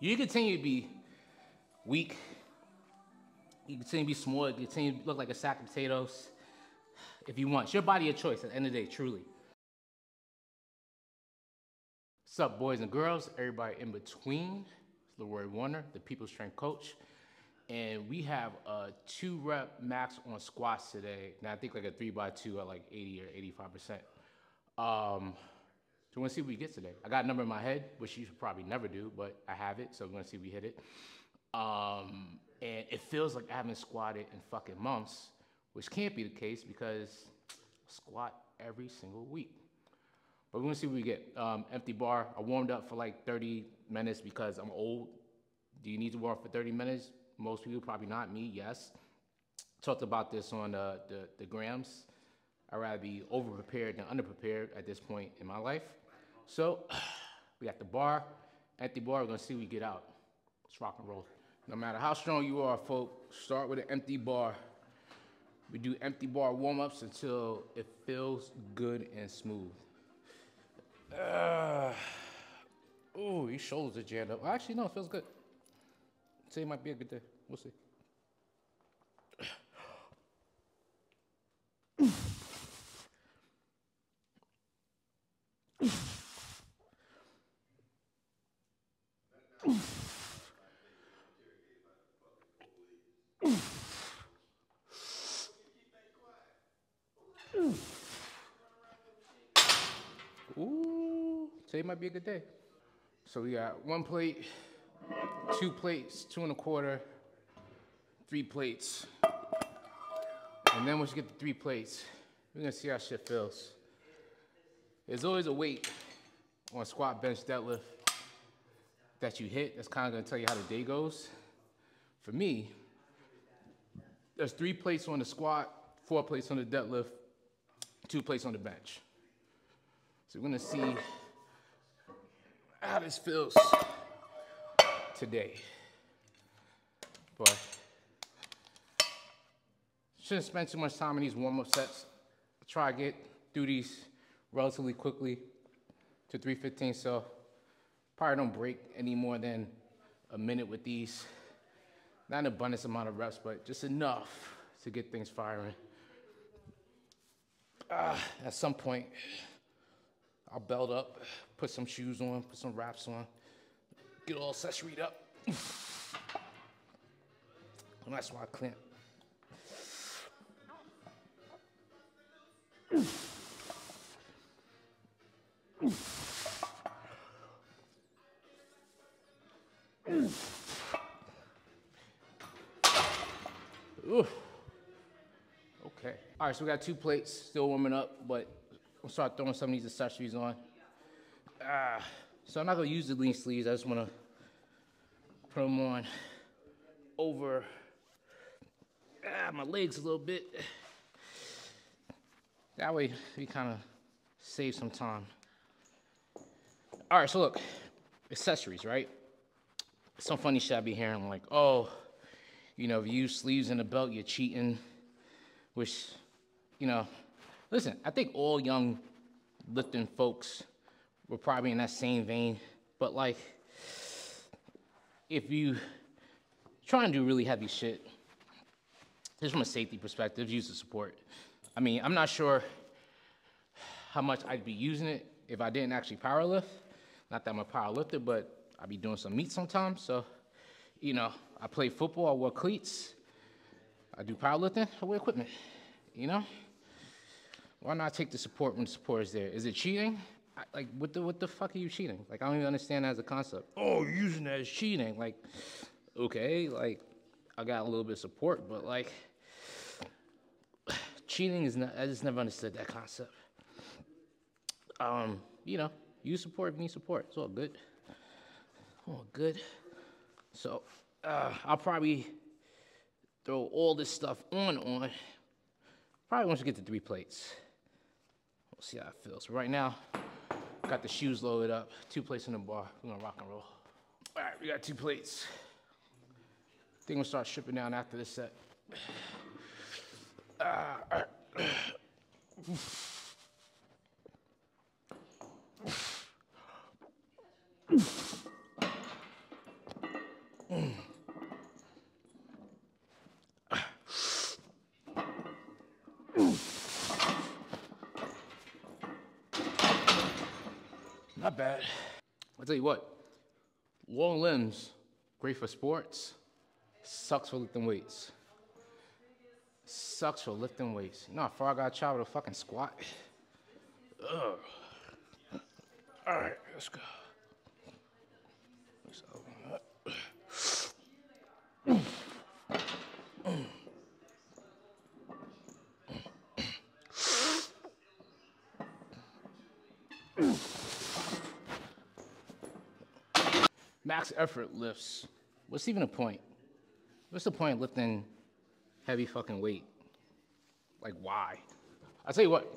You continue to be weak. You continue to be small. You continue to look like a sack of potatoes. If you want, it's your body, your choice. At the end of the day, truly. What's up, boys and girls? Everybody in between. It's Leroy Warner, the People's Strength Coach, and we have a 2-rep max on squats today. Now I think like a 3x2 at like 80 or 85%. So we're gonna see what we get today. I got a number in my head, which you should probably never do, but I have it, so we're gonna see if we hit it. And it feels like I haven't squatted in fucking months, which can't be the case because I squat every single week. But we're gonna see what we get. Empty bar. I warmed up for like 30 minutes because I'm old. Do you need to warm up for 30 minutes? Most people, probably not. Me, yes. Talked about this on the grams. I'd rather be over-prepared than under-prepared at this point in my life. So, we got the bar, empty bar. We're gonna see what we get out. Let's rock and roll. No matter how strong you are, folks, start with an empty bar. We do empty bar warm-ups until it feels good and smooth. Ooh, these shoulders are jammed up. Actually, no, it feels good. Say it might be a good day. We'll see. Ooh, today might be a good day. So we got 1 plate, 2 plates, 2 1/4, 3 plates. And then once you get the 3 plates, we're gonna see how shit feels. There's always a weight on squat, bench, deadlift that you hit. That's kind of gonna tell you how the day goes. For me, there's 3 plates on the squat, 4 plates on the deadlift, 2 plates on the bench. So we're gonna see how this feels today. But shouldn't spend too much time in these warm-up sets. Try to get through these relatively quickly to 315. So probably don't break any more than a minute with these. Not an abundance amount of reps, but just enough to get things firing. At some point, I'll belt up, put some shoes on, put some wraps on, get all accessoried up. And that's why I clamp. Ooh. Okay. All right, so we got 2 plates, still warming up, but I'll start throwing some of these accessories on. So I'm not gonna use the lean sleeves. I just wanna put them on over my legs a little bit. That way we kind of save some time. All right, so look, accessories, right? Some funny shit I be hearing like, oh, you know, if you use sleeves in the belt, you're cheating, which, you know, listen, I think all young lifting folks were probably in that same vein, but like, if you try and do really heavy shit, just from a safety perspective, use the support. I mean, I'm not sure how much I'd be using it if I didn't actually power lift. Not that I'm a power lifter, but I be doing some meets sometimes, so, you know, I play football, I wear cleats, I do powerlifting, I wear equipment, you know? Why not take the support when the support is there? Is it cheating? Like, what the fuck are you cheating? Like, I don't even understand that as a concept. Oh, you're using that as cheating. Like, okay, like, I got a little bit of support, but like, cheating is not, I just never understood that concept. You know, use support if you need support. It's all good. All good. So, I'll probably throw all this stuff on. Probably once we get to 3 plates. We'll see how it feels. So right now, got the shoes loaded up. 2 plates in the bar. We're gonna rock and roll. All right, we got 2 plates. I think we'll start stripping down after this set. All right. Not bad. I'll tell you what, long limbs, great for sports, sucks for lifting weights. Sucks for lifting weights. You know how far I gotta travel to fucking squat? Ugh. All right, let's go. Let's open up. Max effort lifts. What's even the point? What's the point of lifting heavy fucking weight? Like, why? I'll tell you what.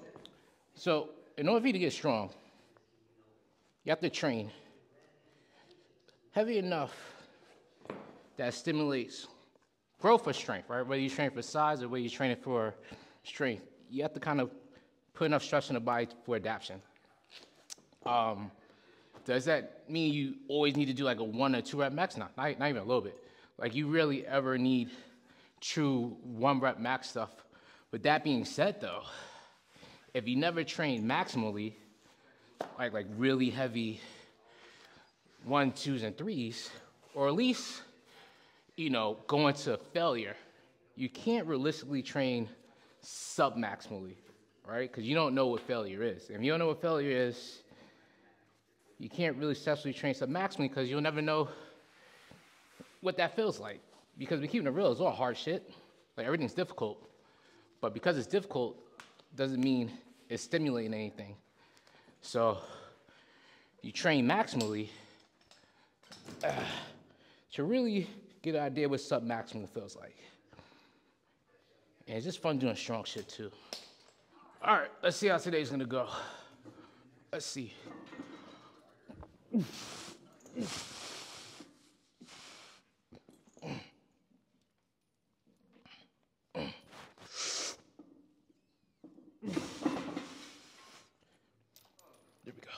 So, in order for you to get strong, you have to train heavy enough that stimulates growth or strength, right? Whether you train for size or whether you train it for strength, you have to kind of put enough stress in the body for adaptation. Does that mean you always need to do like a 1 or 2 rep max? No, not even a little bit. Like you really ever need true 1 rep max stuff. With that being said though, if you never train maximally, like really heavy 1, 2s, and 3s, or at least, you know, going to failure, you can't realistically train sub-maximally, right? Because you don't know what failure is. If you don't know what failure is, you can't really successfully train sub-maximally because you'll never know what that feels like. Because we keep it real, it's all hard shit. Like everything's difficult. But because it's difficult, doesn't mean it's stimulating anything. So you train maximally to really get an idea what sub-maximal feels like. And it's just fun doing strong shit too. All right, let's see how today's gonna go. Let's see. There we go.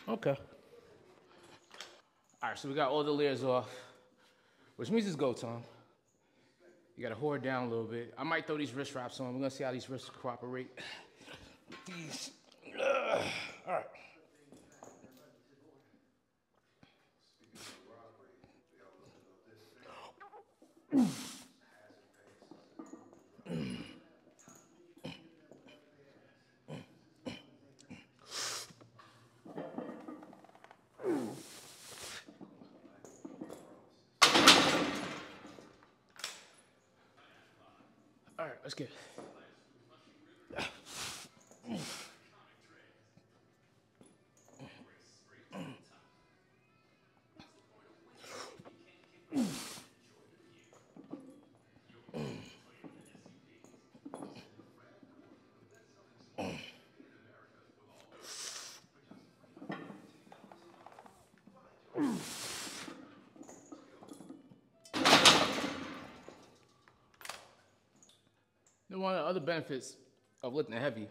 Okay. All right, so we got all the layers off, which means it's go time. You gotta hold it down a little bit. I might throw these wrist wraps on. We're gonna see how these wrists cooperate. These. All right. All right, let's get it. Then one of the other benefits of lifting heavy,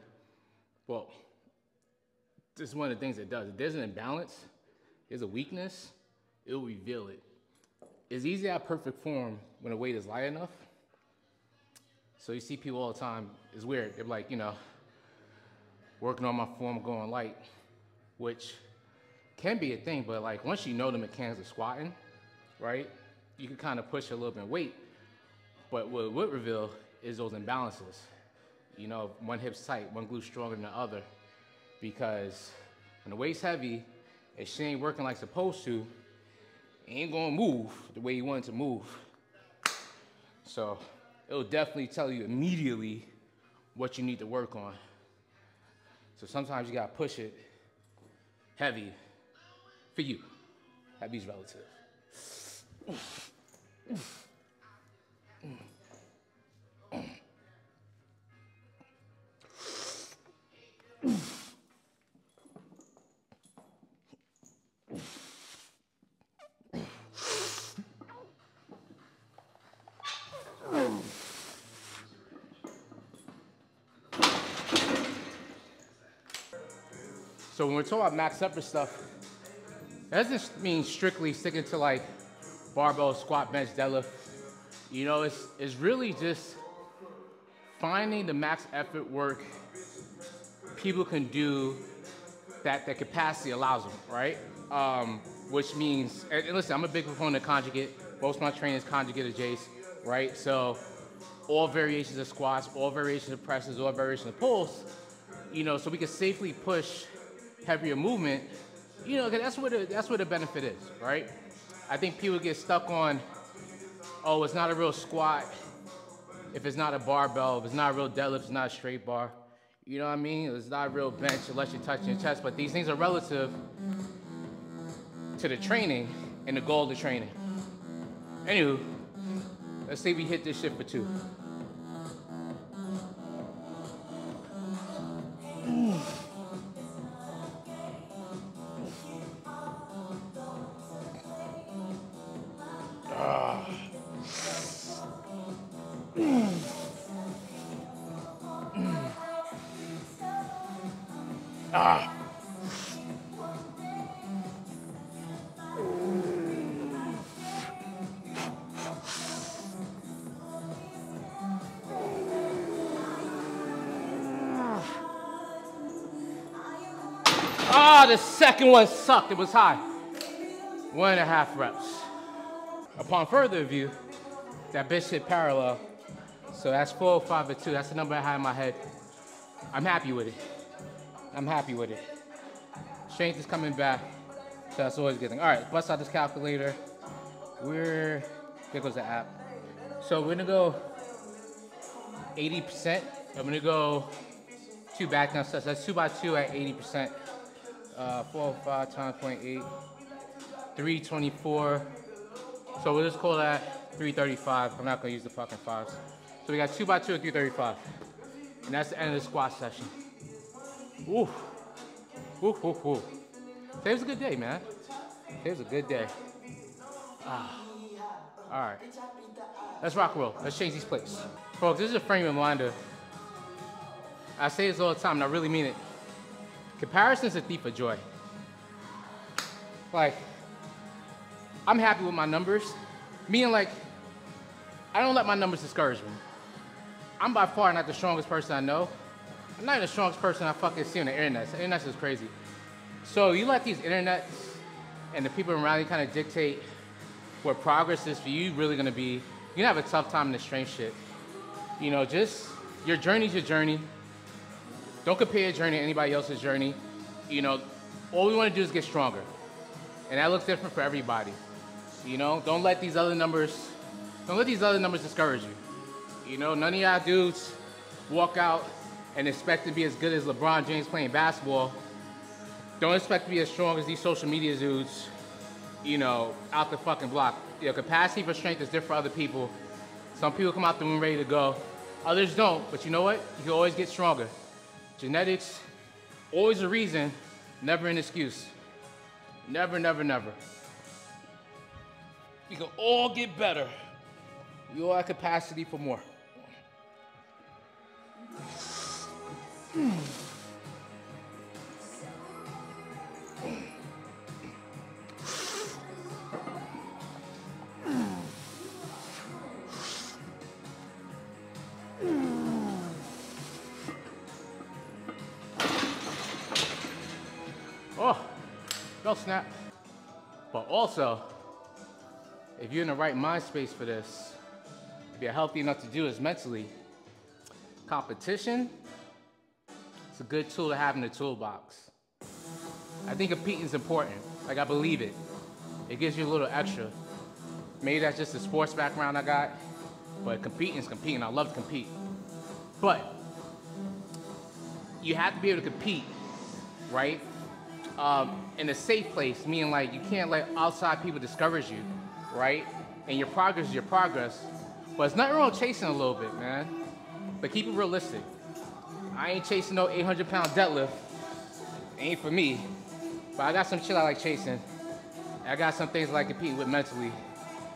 well, this is one of the things it does. If there's an imbalance, there's a weakness, it'll reveal it. It's easy to have perfect form when the weight is light enough. So you see people all the time, it's weird. They're like, you know, working on my form, going light, which can be a thing, but like once you know the mechanics of squatting, right, you can kind of push a little bit of weight. But what it would reveal is those imbalances. You know, one hip's tight, one glute's stronger than the other. Because when the weight's heavy, if she ain't working like supposed to, it ain't gonna move the way you want it to move. So it'll definitely tell you immediately what you need to work on. So sometimes you gotta push it heavy for you. Heavy's relative. So when we're talking about max effort stuff, that doesn't mean strictly sticking to like barbell, squat, bench, deadlift. You know, it's really just finding the max effort work people can do that their capacity allows them, right? Which means, and listen, I'm a big proponent of conjugate. Most of my training is conjugate adjacent, right? So all variations of squats, all variations of presses, all variations of pulls, you know, so we can safely push heavier movement, you know, 'cause that's where the benefit is, right? I think people get stuck on, oh, it's not a real squat if it's not a barbell, if it's not a real deadlift, it's not a straight bar. You know what I mean? It's not a real bench unless you're touching your chest, but these things are relative to the training and the goal of the training. Anywho, let's say we hit this shit for 2. The second one sucked, it was high. 1.5 reps. Upon further review, that bitch hit parallel. So that's 405 or 2, that's the number I had in my head. I'm happy with it. I'm happy with it. Strength is coming back, so that's always a good thing. All right, bust out this calculator. There goes the app. So we're gonna go 80%. I'm gonna go 2 back down sets. That's 2 by 2 at 80%. 405 times 0.8, 324. So we'll just call that 335. I'm not gonna use the fucking fives. So we got 2 by 2 at 335. And that's the end of the squat session. Ooh. Ooh, ooh, ooh. Today was a good day, man. Today was a good day. All right. Let's rock and roll. Let's change these plates. Folks, this is a frame reminder. I say this all the time, and I really mean it. Comparison is a thief of joy. Like, I'm happy with my numbers. Meaning, like, I don't let my numbers discourage me. I'm by far not the strongest person I know. I'm not even the strongest person I fucking see on the internet. The internet's just crazy. So you let these internets and the people around you kind of dictate what progress is for you really gonna be. You're gonna have a tough time in the strength shit. You know, just, your journey's your journey. Don't compare your journey to anybody else's journey. You know, all we want to do is get stronger. And that looks different for everybody. You know, don't let these other numbers discourage you. You know, none of y'all dudes walk out and expect to be as good as LeBron James playing basketball. Don't expect to be as strong as these social media dudes, you know, out the fucking block. Your capacity for strength is different for other people. Some people come out the room ready to go. Others don't, but you know what? You can always get stronger. Genetics, always a reason, never an excuse. Never, never, never. We can all get better. We all have capacity for more. Oh, belt snap. But also, if you're in the right mind space for this, if you're healthy enough to do this mentally, competition, it's a good tool to have in the toolbox. I think competing is important. Like, I believe it. It gives you a little extra. Maybe that's just the sports background I got, but competing is competing. I love to compete. But you have to be able to compete, right? In a safe place, meaning like you can't let outside people discourage you, right? And your progress is your progress. But it's nothing wrong with chasing a little bit, man. But keep it realistic. I ain't chasing no 800-pound deadlift. Ain't for me. But I got some shit I like chasing. I got some things I like competing with mentally.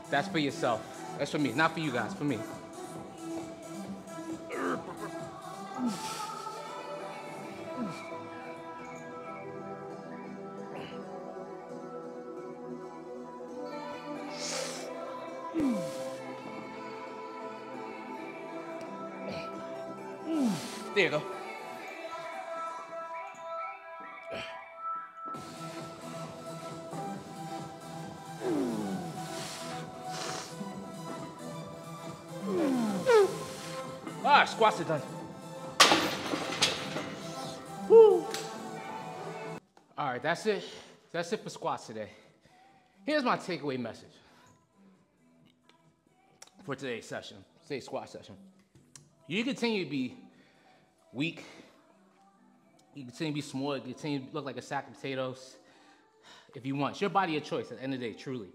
That's for yourself. That's for me, not for you guys, for me. There you go. Ah, squats are done. Woo. All right, that's it. That's it for squats today. Here's my takeaway message for today's session, today's squat session. You continue to be weak. You continue to be small. You continue to look like a sack of potatoes. If you want, it's your body, your choice. At the end of the day, truly,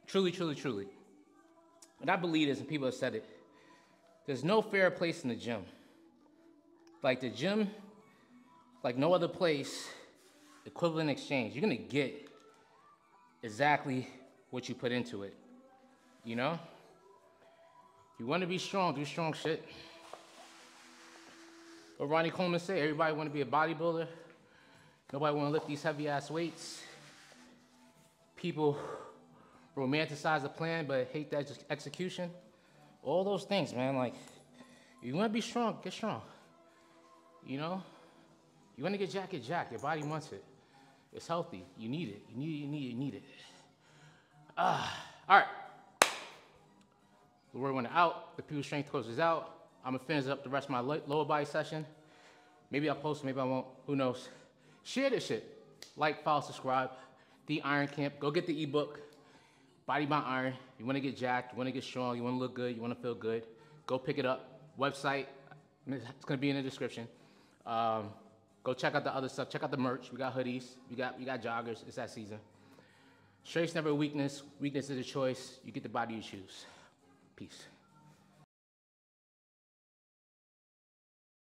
truly, truly, truly. And I believe this, and people have said it. There's no fair place in the gym. Like the gym, like no other place, equivalent exchange. You're gonna get exactly what you put into it. You know? You wanna be strong, do strong shit. What Ronnie Coleman said, everybody wanna be a bodybuilder. Nobody wanna lift these heavy ass weights. People romanticize the plan but hate the execution. All those things, man, like, you wanna be strong, get strong. You know? You wanna get jacked, your body wants it. It's healthy, you need it, you need it. All right. The word went out, the People Strength Coach is out. I'm gonna finish up the rest of my lower body session. Maybe I'll post, maybe I won't, who knows. Share this shit. Like, follow, subscribe. The Iron Camp, go get the ebook. Body by Iron. You wanna get jacked, you wanna get strong, you wanna look good, you wanna feel good. Go pick it up. Website, it's gonna be in the description. Go check out the other stuff, check out the merch. We got hoodies, we got joggers, it's that season. Strength's never a weakness, weakness is a choice. You get the body you choose. Peace.